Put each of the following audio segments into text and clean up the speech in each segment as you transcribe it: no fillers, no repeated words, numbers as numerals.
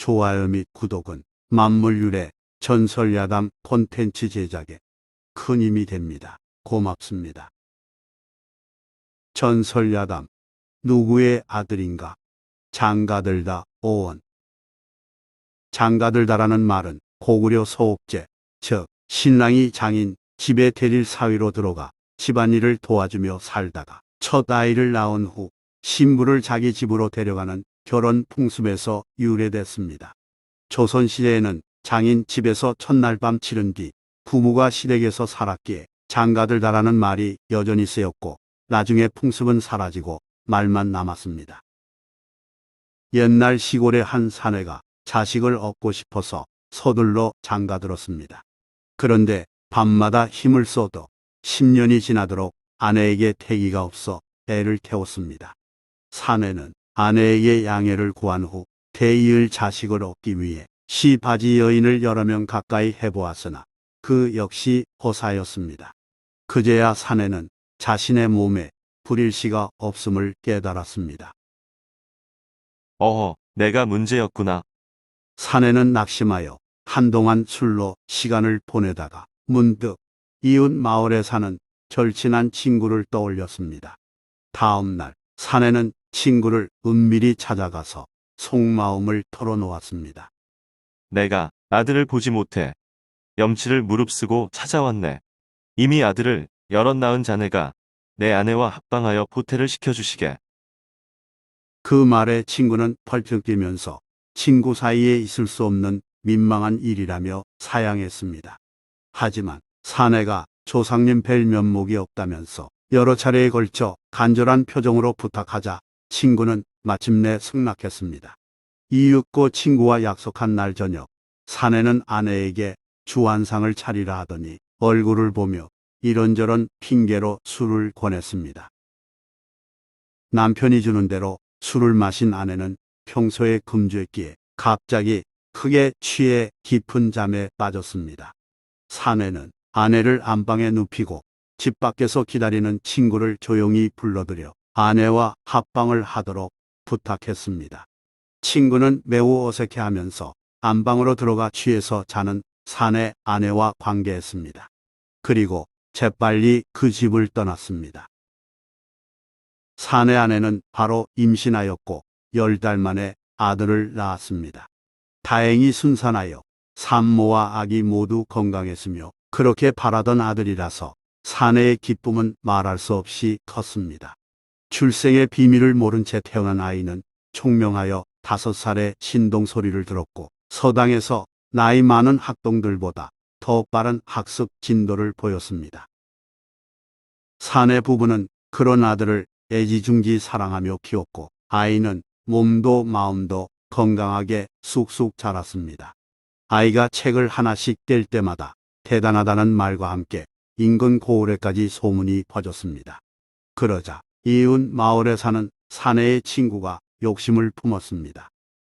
좋아요 및 구독은 만물유래 전설야담 콘텐츠 제작에 큰 힘이 됩니다. 고맙습니다. 전설야담 누구의 아들인가? 장가들다 오원. 장가들다라는 말은 고구려 소옥제, 즉 신랑이 장인 집에 대릴 사위로 들어가 집안일을 도와주며 살다가 첫 아이를 낳은 후 신부를 자기 집으로 데려가는 결혼 풍습에서 유래됐습니다. 조선시대에는 장인 집에서 첫날 밤 치른 뒤 부부가 시댁에서 살았기에 장가들다라는 말이 여전히 쓰였고 나중에 풍습은 사라지고 말만 남았습니다. 옛날 시골의 한 사내가 자식을 얻고 싶어서 서둘러 장가들었습니다. 그런데 밤마다 힘을 써도 10년이 지나도록 아내에게 태기가 없어 애를 태웠습니다. 사내는 아내에게 양해를 구한 후 대이을 자식을 얻기 위해 시바지 여인을 여러 명 가까이 해보았으나 그 역시 허사였습니다. 그제야 사내는 자신의 몸에 불일시가 없음을 깨달았습니다. 어허, 내가 문제였구나. 사내는 낙심하여 한동안 술로 시간을 보내다가 문득 이웃 마을에 사는 절친한 친구를 떠올렸습니다. 다음 날 사내는 친구를 은밀히 찾아가서 속마음을 털어놓았습니다. 내가 아들을 보지 못해 염치를 무릅쓰고 찾아왔네. 이미 아들을 여럿 낳은 자네가 내 아내와 합방하여 보태를 시켜주시게. 그 말에 친구는 펄쩍 뛰면서 친구 사이에 있을 수 없는 민망한 일이라며 사양했습니다. 하지만 사내가 조상님 뵐 면목이 없다면서 여러 차례에 걸쳐 간절한 표정으로 부탁하자 친구는 마침내 승낙했습니다. 이윽고 친구와 약속한 날 저녁 사내는 아내에게 주안상을 차리라 하더니 얼굴을 보며 이런저런 핑계로 술을 권했습니다. 남편이 주는 대로 술을 마신 아내는 평소에 금주했기에 갑자기 크게 취해 깊은 잠에 빠졌습니다. 사내는 아내를 안방에 눕히고 집 밖에서 기다리는 친구를 조용히 불러들여 아내와 합방을 하도록 부탁했습니다. 친구는 매우 어색해하면서 안방으로 들어가 취해서 자는 사내 아내와 관계했습니다. 그리고 재빨리 그 집을 떠났습니다. 사내 아내는 바로 임신하였고 10달 만에 아들을 낳았습니다. 다행히 순산하여 산모와 아기 모두 건강했으며 그렇게 바라던 아들이라서 사내의 기쁨은 말할 수 없이 컸습니다. 출생의 비밀을 모른 채 태어난 아이는 총명하여 5살에 신동 소리를 들었고 서당에서 나이 많은 학동들보다 더 빠른 학습 진도를 보였습니다. 사내 부부는 그런 아들을 애지중지 사랑하며 키웠고 아이는 몸도 마음도 건강하게 쑥쑥 자랐습니다. 아이가 책을 하나씩 뗄 때마다 대단하다는 말과 함께 인근 고을에까지 소문이 퍼졌습니다. 그러자 이웃 마을에 사는 사내의 친구가 욕심을 품었습니다.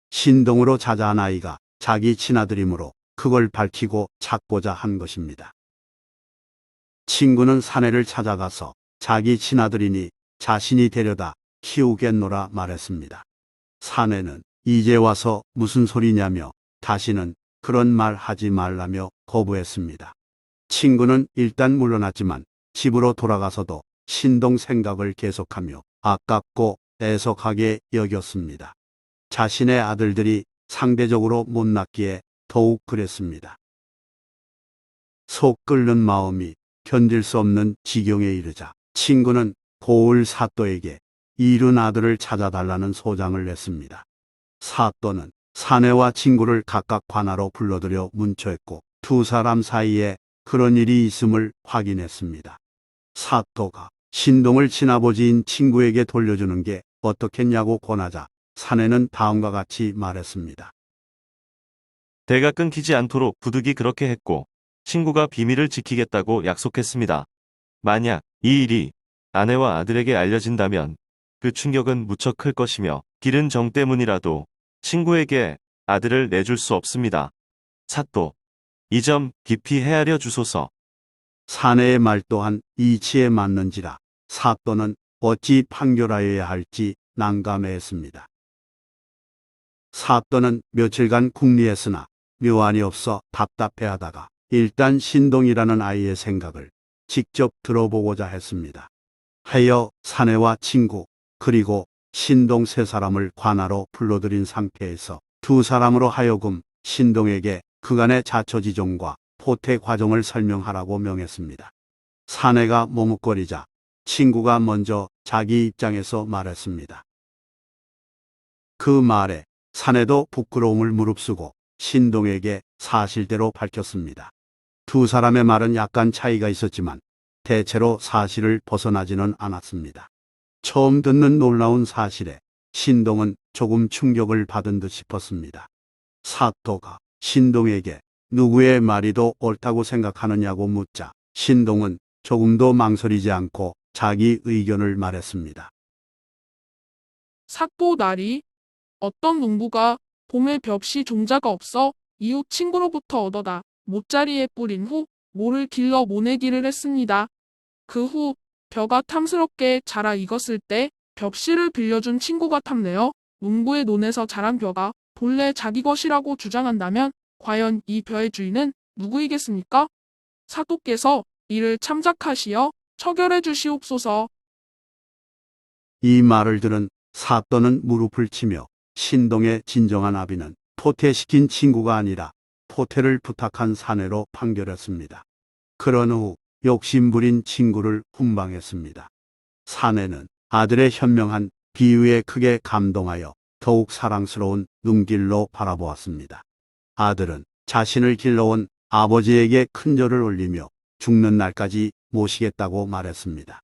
신동으로 자자한 아이가 자기 친아들이므로 그걸 밝히고 찾고자 한 것입니다. 친구는 사내를 찾아가서 자기 친아들이니 자신이 데려다 키우겠노라 말했습니다. 사내는 이제 와서 무슨 소리냐며 다시는 그런 말 하지 말라며 거부했습니다. 친구는 일단 물러났지만 집으로 돌아가서도 신동 생각을 계속하며 아깝고 애석하게 여겼습니다. 자신의 아들들이 상대적으로 못났기에 더욱 그랬습니다. 속 끓는 마음이 견딜 수 없는 지경에 이르자 친구는 고을 사또에게 이른 아들을 찾아달라는 소장을 냈습니다. 사또는 사내와 친구를 각각 관하로 불러들여 문초했고 두 사람 사이에 그런 일이 있음을 확인했습니다. 사또가 신동을 친아버지인 친구에게 돌려주는 게 어떻겠냐고 권하자 사내는 다음과 같이 말했습니다. 대가 끊기지 않도록 부득이 그렇게 했고 친구가 비밀을 지키겠다고 약속했습니다. 만약 이 일이 아내와 아들에게 알려진다면 그 충격은 무척 클 것이며 기른 정 때문이라도 친구에게 아들을 내줄 수 없습니다. 사또, 이 점 깊이 헤아려 주소서. 사내의 말 또한 이치에 맞는지라 사또는 어찌 판결하여야 할지 난감해했습니다. 사또는 며칠간 궁리했으나 묘안이 없어 답답해하다가 일단 신동이라는 아이의 생각을 직접 들어보고자 했습니다. 하여 사내와 친구 그리고 신동 세 사람을 관하로 불러들인 상태에서 두 사람으로 하여금 신동에게 그간의 자처지종과 포태 과정을 설명하라고 명했습니다. 사내가 머뭇거리자 친구가 먼저 자기 입장에서 말했습니다. 그 말에 사내도 부끄러움을 무릅쓰고 신동에게 사실대로 밝혔습니다. 두 사람의 말은 약간 차이가 있었지만 대체로 사실을 벗어나지는 않았습니다. 처음 듣는 놀라운 사실에 신동은 조금 충격을 받은 듯 싶었습니다. 사또가 신동에게 누구의 말이 더 옳다고 생각하느냐고 묻자 신동은 조금도 망설이지 않고 자기 의견을 말했습니다. 사또 나리, 어떤 농부가 봄에 벽시 종자가 없어 이웃 친구로부터 얻어다 못자리에 뿌린 후 모를 길러 모내기를 했습니다. 그 후 벼가 탐스럽게 자라 익었을 때 벽씨를 빌려준 친구가 탐내어 농부의 논에서 자란 벼가 본래 자기 것이라고 주장한다면 과연 이 벼의 주인은 누구이겠습니까? 사또께서 이를 참작하시어 처결해 주시옵소서. 이 말을 들은 사또는 무릎을 치며 신동의 진정한 아비는 포태시킨 친구가 아니라 포태를 부탁한 사내로 판결했습니다. 그런 후 욕심부린 친구를 훈방했습니다. 사내는 아들의 현명한 비유에 크게 감동하여 더욱 사랑스러운 눈길로 바라보았습니다. 아들은 자신을 길러온 아버지에게 큰절을 올리며 죽는 날까지 모시겠다고 말했습니다.